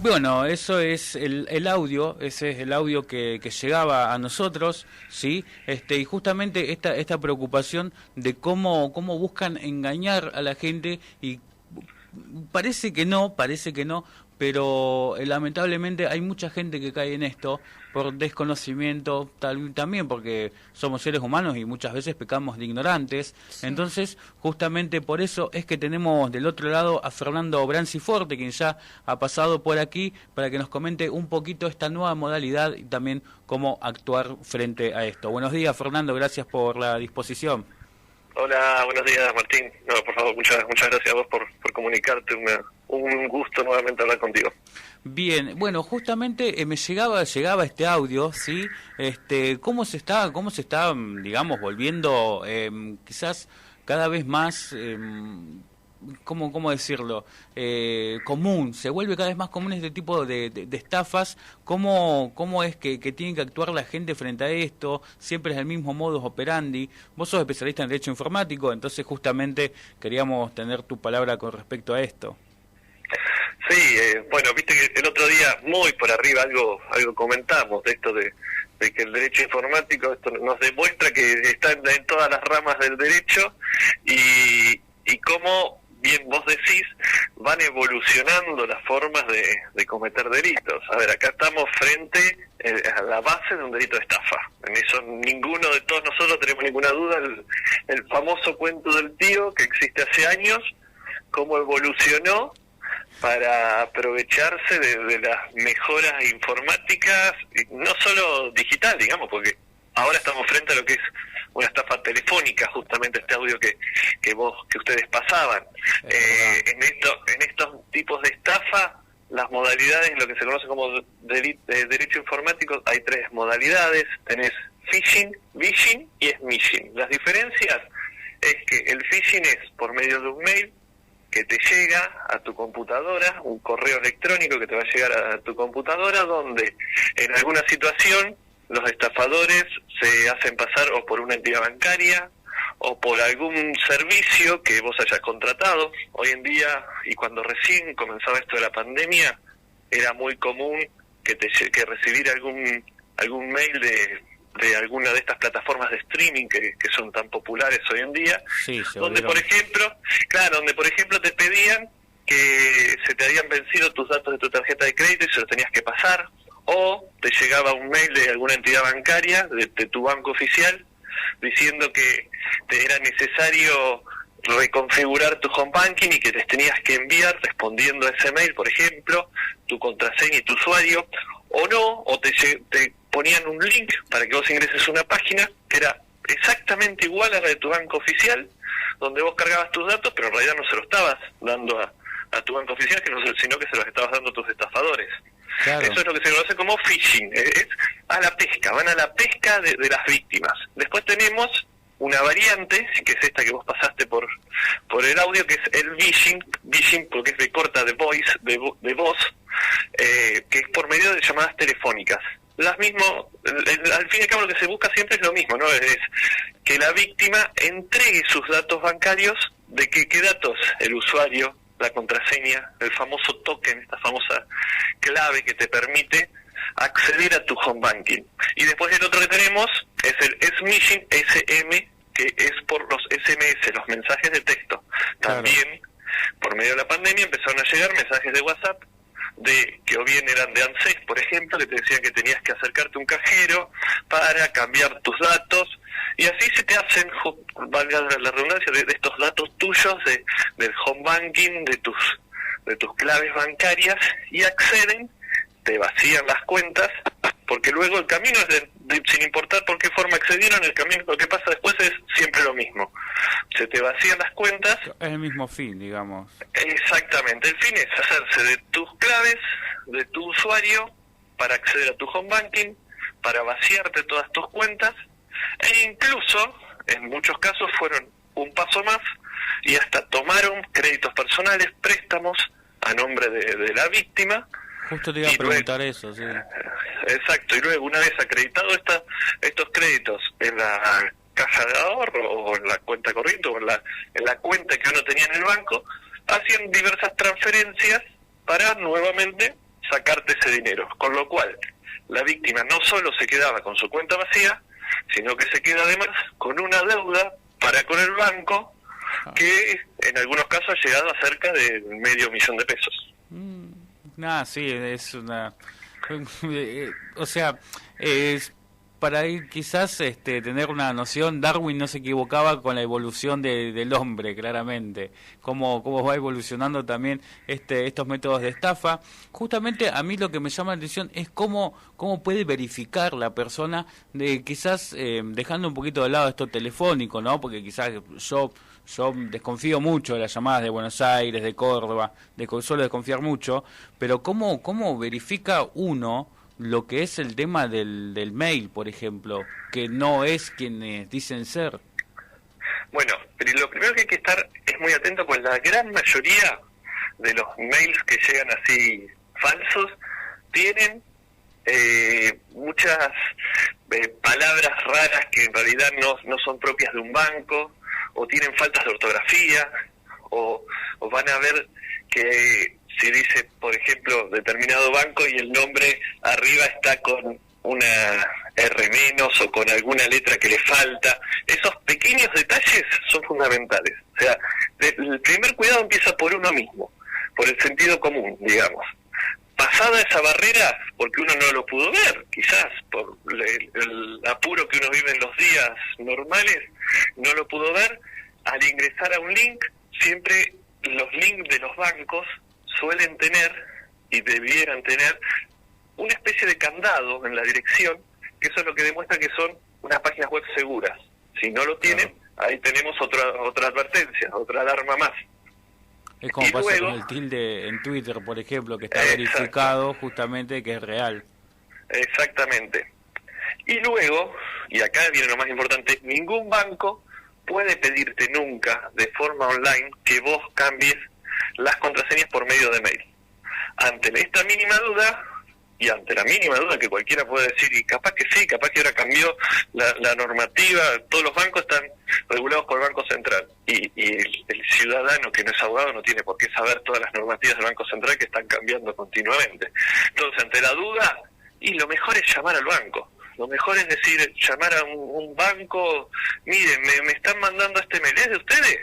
Bueno, eso es el audio, ese es el audio que llegaba a nosotros, ¿sí? Y justamente esta preocupación de cómo buscan engañar a la gente y parece que no, pero lamentablemente hay mucha gente que cae en esto por desconocimiento, también porque somos seres humanos y muchas veces pecamos de ignorantes. Sí. Entonces, justamente por eso es que tenemos del otro lado a Fernando Branciforte, quien ya ha pasado por aquí, para que nos comente un poquito esta nueva modalidad y también cómo actuar frente a esto. Buenos días, Fernando, gracias por la disposición. Hola, buenos días, Martín. No, por favor, muchas gracias a vos por comunicarte. Un gusto nuevamente hablar contigo. Bien, bueno, justamente me llegaba este audio, ¿sí? ¿Cómo se está, digamos, volviendo quizás cada vez más, ¿cómo decirlo? Común, se vuelve cada vez más común este tipo de estafas. ¿Cómo es que tiene que actuar la gente frente a esto? Siempre es el mismo modus operandi. Vos sos especialista en derecho informático, entonces justamente queríamos tener tu palabra con respecto a esto. Sí, bueno, viste que el otro día, muy por arriba, algo comentamos de esto de que el derecho informático esto nos demuestra que está en todas las ramas del derecho y cómo, bien vos decís, van evolucionando las formas de cometer delitos. A ver, acá estamos frente a la base de un delito de estafa. En eso ninguno de todos nosotros tenemos ninguna duda. El famoso cuento del tío que existe hace años, cómo evolucionó para aprovecharse de las mejoras informáticas, y no solo digital, digamos, porque ahora estamos frente a lo que es una estafa telefónica, justamente este audio que ustedes pasaban. En estos tipos de estafa, las modalidades, lo que se conoce como derecho informático, hay 3 modalidades. Tenés phishing, vishing y smishing. Las diferencias es que el phishing es por medio de un mail que te llega a tu computadora, un correo electrónico que te va a llegar a tu computadora, donde en alguna situación los estafadores se hacen pasar o por una entidad bancaria o por algún servicio que vos hayas contratado. Hoy en día, y cuando recién comenzaba esto de la pandemia, era muy común que recibir algún mail de alguna de estas plataformas de streaming que son tan populares hoy en día, Sí, donde por ejemplo te pedían que se te habían vencido tus datos de tu tarjeta de crédito y se los tenías que pasar, o te llegaba un mail de alguna entidad bancaria, de tu banco oficial, diciendo que te era necesario reconfigurar tu home banking y que les tenías que enviar, respondiendo a ese mail, por ejemplo, tu contraseña y tu usuario, o no, o te ponían un link para que vos ingreses a una página que era exactamente igual a la de tu banco oficial, donde vos cargabas tus datos, pero en realidad no se lo estabas dando a tu banco oficial, sino que se los estabas dando a tus estafadores. Claro. Eso es lo que se conoce como phishing, es a la pesca, van a la pesca de las víctimas. Después tenemos una variante, que es esta que vos pasaste por el audio, que es el vishing porque es de corta de voice, de voz, que es por medio de llamadas telefónicas. Al fin y al cabo lo que se busca siempre es lo mismo, ¿no? Es que la víctima entregue sus datos bancarios. ¿De qué datos? El usuario, la contraseña, el famoso token, esta famosa clave que te permite acceder a tu home banking. Y después el otro que tenemos es el smishing, SM, que es por los SMS, los mensajes de texto. Claro. También, por medio de la pandemia, empezaron a llegar mensajes de WhatsApp que o bien eran de ANSES, por ejemplo, que te decían que tenías que acercarte a un cajero para cambiar tus datos, y así se te hacen, valga la redundancia, de estos datos tuyos del home banking, de tus claves bancarias, y acceden, te vacían las cuentas, porque luego el camino es sin importar por qué forma accedieron, el camino, lo que pasa después es siempre lo mismo. Se te vacían las cuentas. Es el mismo fin, digamos. Exactamente, el fin es hacerse de tus claves, de tu usuario, para acceder a tu home banking, para vaciarte todas tus cuentas, e incluso, en muchos casos, fueron un paso más y hasta tomaron créditos personales, préstamos a nombre de la víctima. Justo te iba a preguntar eso, sí. Exacto, y luego una vez acreditado estos créditos en la caja de ahorro o en la cuenta corriente o en la cuenta que uno tenía en el banco, hacían diversas transferencias para nuevamente sacarte ese dinero. Con lo cual, la víctima no solo se quedaba con su cuenta vacía, sino que se queda además con una deuda para con el banco que en algunos casos ha llegado a cerca de $500,000 de pesos. Sí, es una... o sea, es para ir quizás tener una noción. Darwin no se equivocaba con la evolución del hombre, claramente, cómo va evolucionando también estos métodos de estafa. Justamente a mí lo que me llama la atención es cómo puede verificar la persona, quizás dejando un poquito de lado esto telefónico, ¿no? Porque quizás yo desconfío mucho de las llamadas de Buenos Aires, de Córdoba, suelo desconfiar mucho, pero ¿cómo verifica uno lo que es el tema del mail, por ejemplo, que no es quienes dicen ser? Bueno, pero lo primero que hay que estar es muy atento, pues la gran mayoría de los mails que llegan así falsos tienen muchas palabras raras que en realidad no son propias de un banco, o tienen faltas de ortografía, o van a ver que si dice, por ejemplo, determinado banco y el nombre arriba está con una R menos o con alguna letra que le falta. Esos pequeños detalles son fundamentales. O sea, el primer cuidado empieza por uno mismo, por el sentido común, digamos. Pasada esa barrera, porque uno no lo pudo ver, quizás por el apuro que uno vive en los días normales, no lo pudo ver, al ingresar a un link, siempre los links de los bancos suelen tener, y debieran tener, una especie de candado en la dirección, que eso es lo que demuestra que son unas páginas web seguras. Si no lo tienen, ahí tenemos otra advertencia, otra alarma más. Es como pasa con el tilde en Twitter, por ejemplo, que está verificado justamente que es real. Exactamente. Y luego, y acá viene lo más importante, ningún banco puede pedirte nunca de forma online que vos cambies las contraseñas por medio de mail. Ante esta mínima duda, y ante la mínima duda que cualquiera puede decir, y capaz que sí, capaz que ahora cambió la normativa, todos los bancos están regulados por el Banco Central, y el ciudadano que no es abogado no tiene por qué saber todas las normativas del Banco Central que están cambiando continuamente. Entonces, ante la duda, y lo mejor es llamar al banco. Lo mejor es decir, llamar a un banco, miren, me están mandando este mail, ¿es de ustedes?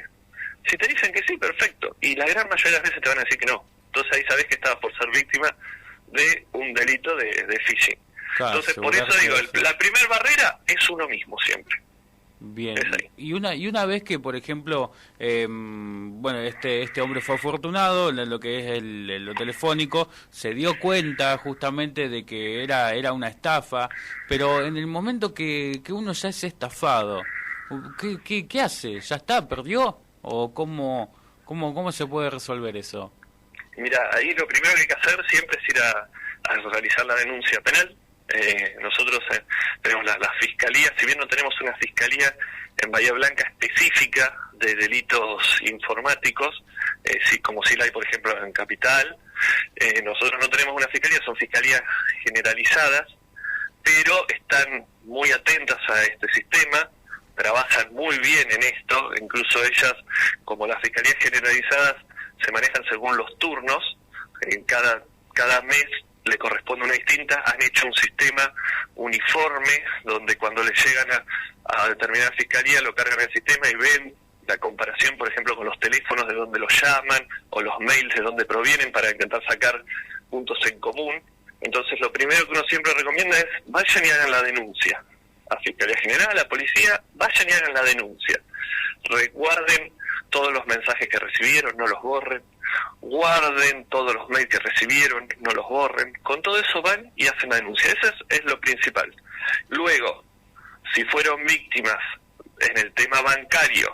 Si te dicen que sí, perfecto. Y la gran mayoría de las veces te van a decir que no. Entonces ahí sabés que estabas por ser víctima de un delito de phishing. Claro, entonces por eso digo, la primera barrera es uno mismo siempre. Bien, y una vez que, por ejemplo, bueno, este hombre fue afortunado en lo que es lo telefónico, se dio cuenta justamente de que era una estafa, pero en el momento que uno ya es estafado, ¿qué hace? ¿Ya está? ¿Perdió? ¿O cómo se puede resolver eso? Mira, ahí lo primero que hay que hacer siempre es ir a realizar la denuncia penal. Nosotros tenemos la fiscalía, si bien no tenemos una fiscalía en Bahía Blanca específica de delitos informáticos, como sí la hay por ejemplo en Capital, nosotros no tenemos una fiscalía, son fiscalías generalizadas, pero están muy atentas a este sistema, trabajan muy bien en esto, incluso ellas, como las fiscalías generalizadas, se manejan según los turnos, en cada mes le corresponde una distinta, han hecho un sistema uniforme donde cuando le llegan a determinada fiscalía lo cargan en el sistema y ven la comparación, por ejemplo, con los teléfonos de donde los llaman o los mails de donde provienen para intentar sacar puntos en común. Entonces lo primero que uno siempre recomienda es vayan y hagan la denuncia. A Fiscalía General, a la policía, vayan y hagan la denuncia. Recuerden todos los mensajes que recibieron, no los borren. Guarden todos los mails que recibieron, no los borren. Con todo eso van y hacen la denuncia. Eso es lo principal. Luego, si fueron víctimas en el tema bancario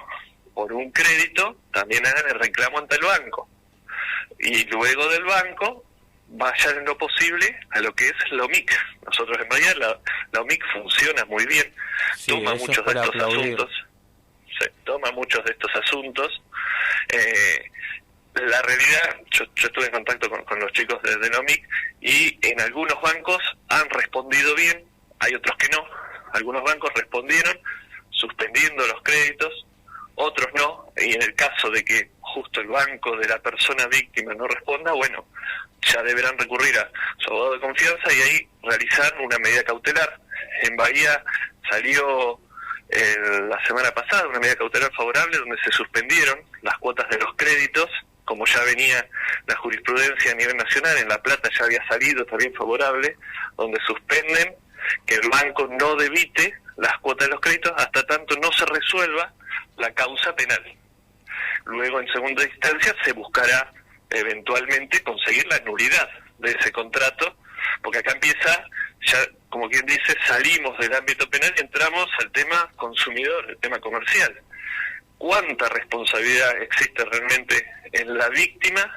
por un crédito, también hagan el reclamo ante el banco. Y luego del banco, vayan en lo posible a lo que es la OMIC. Nosotros en Bahía la OMIC funciona muy bien, sí, toma muchos de estos asuntos. Se toma muchos de estos asuntos. La realidad, yo estuve en contacto con los chicos de la OMIC y en algunos bancos han respondido bien, hay otros que no. Algunos bancos respondieron suspendiendo los créditos, otros no, y en el caso de que justo el banco de la persona víctima no responda, bueno, ya deberán recurrir a su abogado de confianza y ahí realizar una medida cautelar. En Bahía salió la semana pasada una medida cautelar favorable donde se suspendieron las cuotas de los créditos, como ya venía la jurisprudencia a nivel nacional. En La Plata ya había salido también favorable, donde suspenden que el banco no debite las cuotas de los créditos hasta tanto no se resuelva la causa penal. Luego, en segunda instancia, se buscará eventualmente conseguir la nulidad de ese contrato, porque acá empieza, ya como quien dice, salimos del ámbito penal y entramos al tema consumidor, el tema comercial. ¿Cuánta responsabilidad existe realmente en la víctima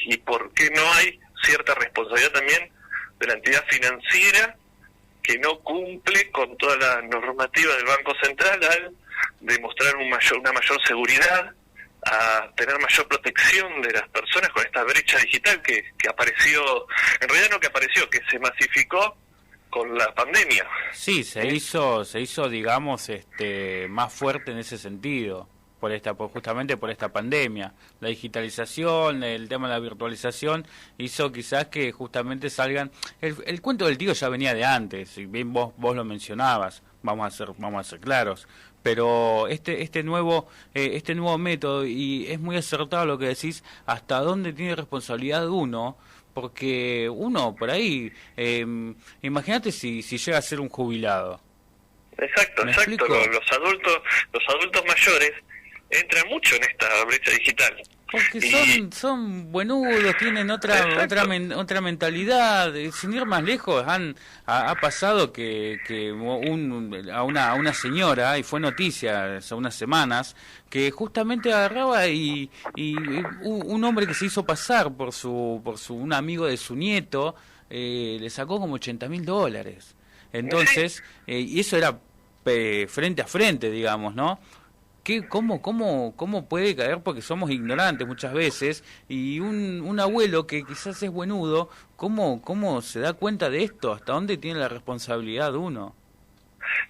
y por qué no hay cierta responsabilidad también de la entidad financiera que no cumple con toda la normativa del Banco Central al demostrar una mayor seguridad, a tener mayor protección de las personas con esta brecha digital que apareció, en realidad no que apareció, que se masificó con la pandemia? Sí, se hizo, digamos, más fuerte en ese sentido, justamente por esta pandemia. La digitalización, el tema de la virtualización hizo quizás que justamente salgan. El cuento del tío ya venía de antes, si bien vos lo mencionabas, vamos a ser claros. Pero este nuevo método, y es muy acertado lo que decís, hasta dónde tiene responsabilidad uno, porque uno por ahí, imagínate si llega a ser un jubilado. Exacto. Los adultos mayores entran mucho en esta brecha digital. Porque son buenudos, tienen otra mentalidad. Sin ir más lejos, ha pasado que a una señora, y fue noticia hace unas semanas, que justamente agarraba y un hombre que se hizo pasar por un amigo de su nieto, le sacó como $80.000. Entonces, y eso era frente a frente, digamos, ¿no? ¿Cómo puede caer? Porque somos ignorantes muchas veces, y un abuelo que quizás es buenudo, ¿cómo se da cuenta de esto? ¿Hasta dónde tiene la responsabilidad uno?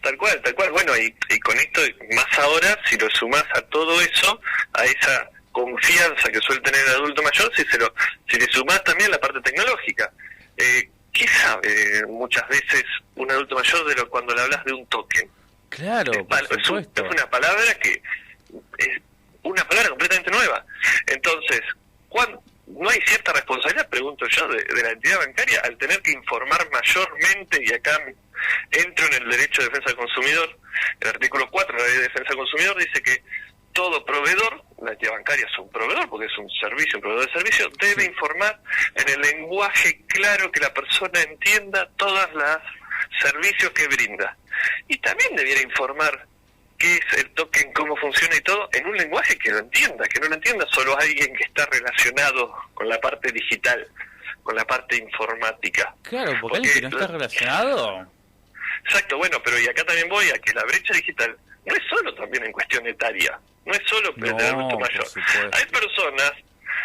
Tal cual. Bueno, y con esto, más ahora, si lo sumás a todo eso, a esa confianza que suele tener el adulto mayor, si le sumás también la parte tecnológica. ¿Qué sabe muchas veces un adulto mayor cuando le hablas de un token? Claro, es una palabra que es una palabra completamente nueva. Entonces, ¿no hay cierta responsabilidad, pregunto yo, de la entidad bancaria al tener que informar mayormente? Y acá entro en el derecho de defensa del consumidor. El artículo 4 de la ley de defensa del consumidor dice que todo proveedor, la entidad bancaria es un proveedor porque es un proveedor de servicio, debe informar en el lenguaje claro que la persona entienda todos los servicios que brinda. Y también debiera informar qué es el token, cómo funciona y todo, en un lenguaje que lo entienda, que no lo entienda solo alguien que está relacionado con la parte digital, con la parte informática. Claro, porque alguien que no está relacionado. Exacto, bueno, pero y acá también voy a que la brecha digital no es solo también en cuestión etaria, no es solo el adulto mayor. Hay personas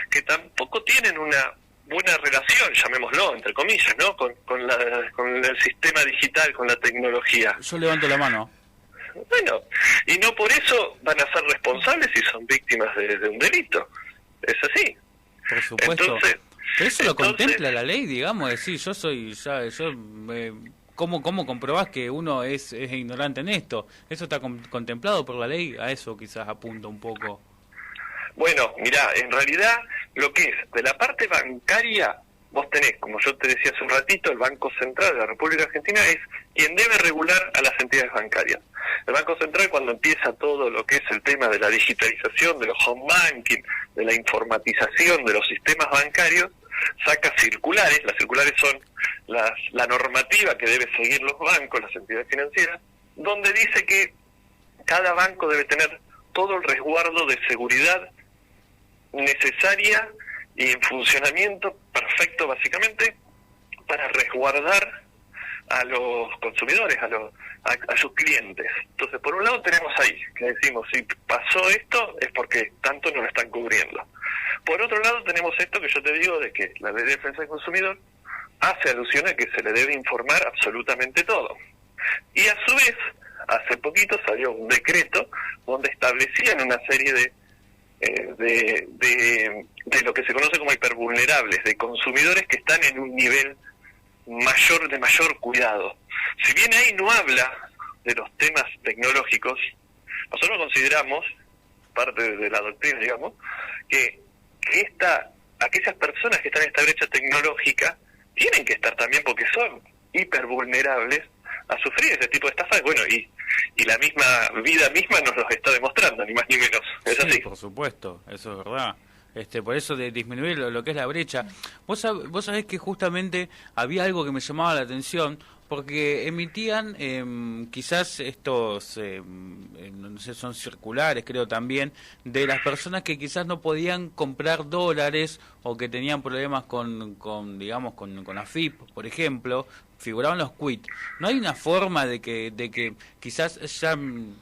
que tampoco tienen una buena relación, llamémoslo, entre comillas, ¿no? Con el sistema digital, con la tecnología. Yo levanto la mano. Bueno, y no por eso van a ser responsables si son víctimas de un delito. Es así. Por supuesto. Pero eso lo contempla la ley, digamos, decir, ¿cómo comprobás que uno es ignorante en esto? ¿Eso está contemplado por la ley? A eso quizás apunta un poco. Bueno, mirá, en realidad lo que es de la parte bancaria, vos tenés, como yo te decía hace un ratito, el Banco Central de la República Argentina es quien debe regular a las entidades bancarias. El Banco Central, cuando empieza todo lo que es el tema de la digitalización, de los home banking, de la informatización de los sistemas bancarios, saca circulares. Las circulares son la normativa que debe seguir los bancos, las entidades financieras, donde dice que cada banco debe tener todo el resguardo de seguridad necesaria y en funcionamiento perfecto, básicamente, para resguardar a los consumidores, a sus clientes. Entonces, por un lado tenemos ahí, que decimos, si pasó esto es porque tanto no lo están cubriendo. Por otro lado tenemos esto que yo te digo, de que la ley de defensa del consumidor hace alusión a que se le debe informar absolutamente todo. Y a su vez hace poquito salió un decreto donde establecían una serie de lo que se conoce como hipervulnerables, de consumidores que están en un nivel de mayor cuidado. Si bien ahí no habla de los temas tecnológicos, nosotros consideramos, parte de la doctrina, digamos, que aquellas personas que están en esta brecha tecnológica tienen que estar también, porque son hipervulnerables a sufrir ese tipo de estafas, bueno, y la misma vida misma nos los está demostrando, ni más ni menos. ¿Es así? Sí, por supuesto, eso es verdad. Por eso de disminuir lo que es la brecha. Vos sabés que justamente había algo que me llamaba la atención, porque emitían quizás estos, no sé, son circulares, creo también, de las personas que quizás no podían comprar dólares o que tenían problemas con digamos, con AFIP, por ejemplo, figuraban los quit. ¿No hay una forma de que quizás ya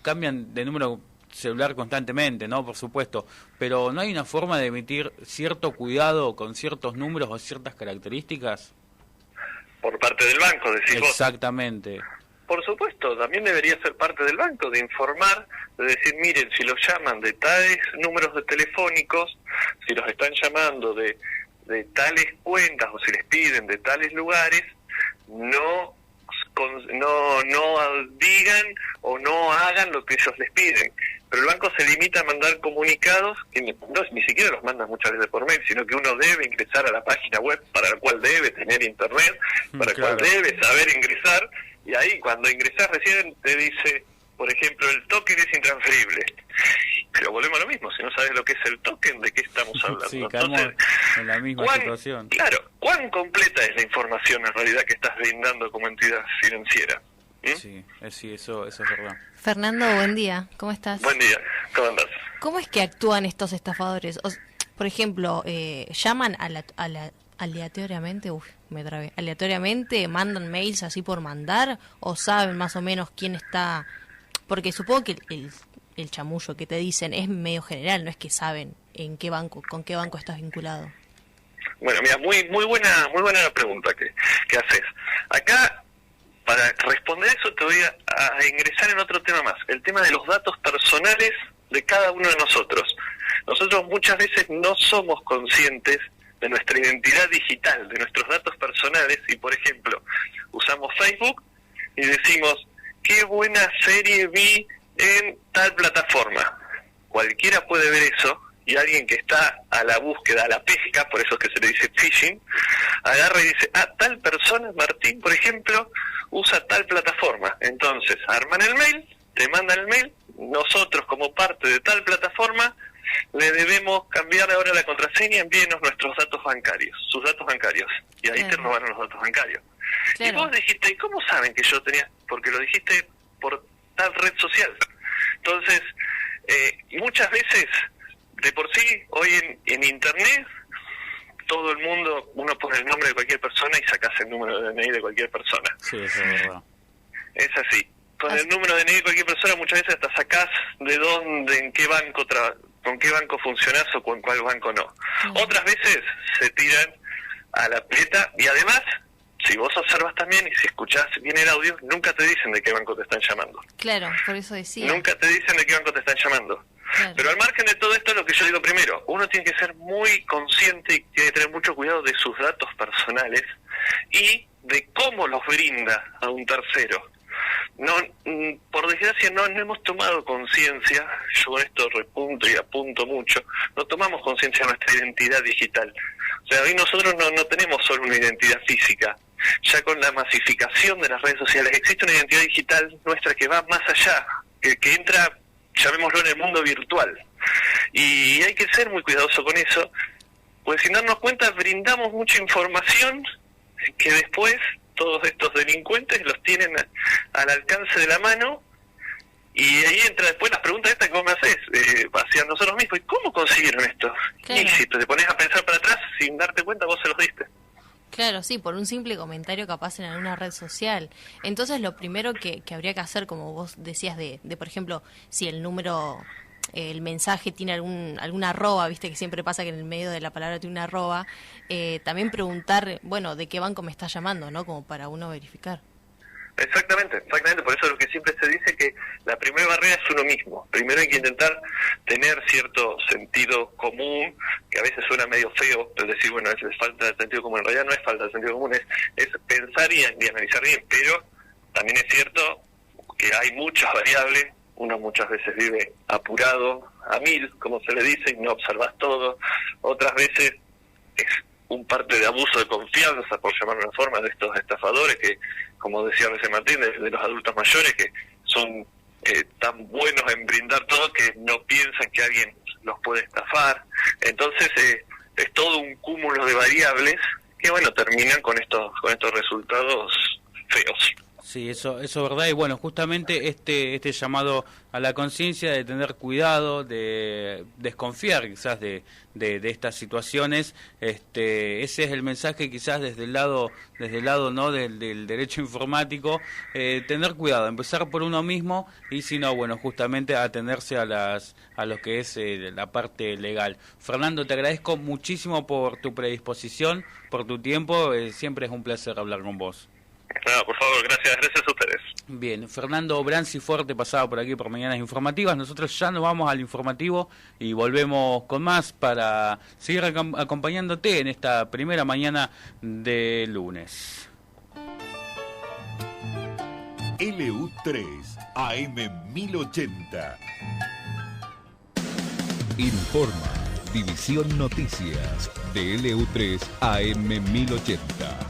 cambian de número celular constantemente, ¿no? Por supuesto, pero ¿no hay una forma de emitir cierto cuidado con ciertos números o ciertas características? Por parte del banco, decís vos. Exactamente. Por supuesto, también debería ser parte del banco, de informar, de decir, miren, si los llaman de tales números de telefónicos, si los están llamando de tales cuentas o si les piden de tales lugares, no digan o no hagan lo que ellos les piden. Pero el banco se limita a mandar comunicados que ni siquiera los manda muchas veces por mail, sino que uno debe ingresar a la página web para la cual debe tener internet, para la cual debe saber ingresar, y ahí cuando ingresás recién te dice, por ejemplo, el token es intransferible. Pero volvemos a lo mismo, si no sabes lo que es el token, ¿de qué estamos hablando? Sí, caemos en la misma situación. Claro, ¿cuán completa es la información en realidad que estás brindando como entidad financiera? Sí, eso es verdad. Fernando, buen día, ¿cómo estás? Buen día, ¿cómo andás? ¿Cómo es que actúan estos estafadores? Por ejemplo, llaman aleatoriamente, aleatoriamente, mandan mails así por mandar, o saben más o menos quién está, porque supongo que el chamullo que te dicen es medio general, no es que saben en qué banco, con qué banco estás vinculado. Bueno, mira, muy buena la pregunta que haces. Acá, para responder eso, te voy a ingresar en otro tema más, el tema de los datos personales de cada uno de nosotros. Nosotros muchas veces no somos conscientes de nuestra identidad digital, de nuestros datos personales, y por ejemplo, usamos Facebook y decimos, qué buena serie vi en tal plataforma. Cualquiera puede ver eso, y alguien que está a la búsqueda, a la pesca, por eso es que se le dice phishing, agarra y dice, tal persona, Martín, por ejemplo, usa tal plataforma. Entonces, arman el mail, te mandan el mail, nosotros como parte de tal plataforma le debemos cambiar ahora la contraseña, envíenos nuestros datos bancarios, sus datos bancarios, y ahí te robaron los datos bancarios. Claro. Y vos dijiste, ¿y cómo saben que yo tenía? Porque lo dijiste por tal red social. Entonces, muchas veces, de por sí, hoy en Internet, todo el mundo, uno pone el nombre de cualquier persona y sacas el número de DNI de cualquier persona. Sí, eso es verdad. Es así. Con el número de DNI de cualquier persona muchas veces hasta sacás de dónde, en qué banco con qué banco funcionás o con cuál banco no. Otras veces se tiran a la pileta y además, si vos observas también y si escuchás bien el audio, nunca te dicen de qué banco te están llamando. Claro, por eso decía. Nunca te dicen de qué banco te están llamando. Claro. Pero al margen de todo esto, lo que yo digo primero, uno tiene que ser muy consciente y tiene que tener mucho cuidado de sus datos personales y de cómo los brinda a un tercero. No, por desgracia no hemos tomado conciencia, yo con esto repunto y apunto mucho, no tomamos conciencia de nuestra identidad digital. O sea, hoy nosotros no tenemos solo una identidad física, ya con la masificación de las redes sociales existe una identidad digital nuestra que va más allá, que entra, llamémoslo, en el mundo virtual. Y hay que ser muy cuidadoso con eso, pues sin darnos cuenta brindamos mucha información que después todos estos delincuentes los tienen al alcance de la mano, y ahí entra después las preguntas estas que vos me haces hacia nosotros mismos. ¿Y cómo consiguieron esto? Claro. Y si te pones a pensar para atrás, sin darte cuenta, vos se los diste. Claro, sí, por un simple comentario capaz en alguna red social. Entonces lo primero que habría que hacer, como vos decías, de por ejemplo, si el número, el mensaje tiene alguna arroba, viste que siempre pasa que en el medio de la palabra tiene una arroba, también preguntar, bueno, de qué banco me está llamando, ¿no? Como para uno verificar. Exactamente, por eso es lo que siempre se dice, que la primera barrera es uno mismo. Primero hay que intentar tener cierto sentido común, que a veces suena medio feo, pero decir, bueno, es falta de sentido común. En realidad no es falta de sentido común, es pensar y analizar bien, pero también es cierto que hay muchas variables. Uno muchas veces vive apurado, a 1000, como se le dice, y no observas todo. Otras veces es un parte de abuso de confianza, por llamarlo de una forma, de estos estafadores que, como decía recién Martín, de los adultos mayores, que son tan buenos en brindar todo que no piensan que alguien los puede estafar. Entonces es todo un cúmulo de variables que, bueno, terminan con estos resultados feos. Sí, eso es verdad. Y bueno, justamente este llamado a la conciencia de tener cuidado, de desconfiar quizás de estas situaciones, ese es el mensaje quizás desde el lado no del derecho informático, tener cuidado, empezar por uno mismo y si no, bueno, justamente atenerse a lo que es la parte legal. Fernando, te agradezco muchísimo por tu predisposición, por tu tiempo, siempre es un placer hablar con vos. No, por favor, gracias a ustedes. Bien, Fernando Branciforte pasaba por aquí por Mañanas Informativas. Nosotros ya nos vamos al informativo y volvemos con más para seguir acompañándote en esta primera mañana de lunes. LU3 AM 1080. Informa División Noticias de LU3 AM 1080.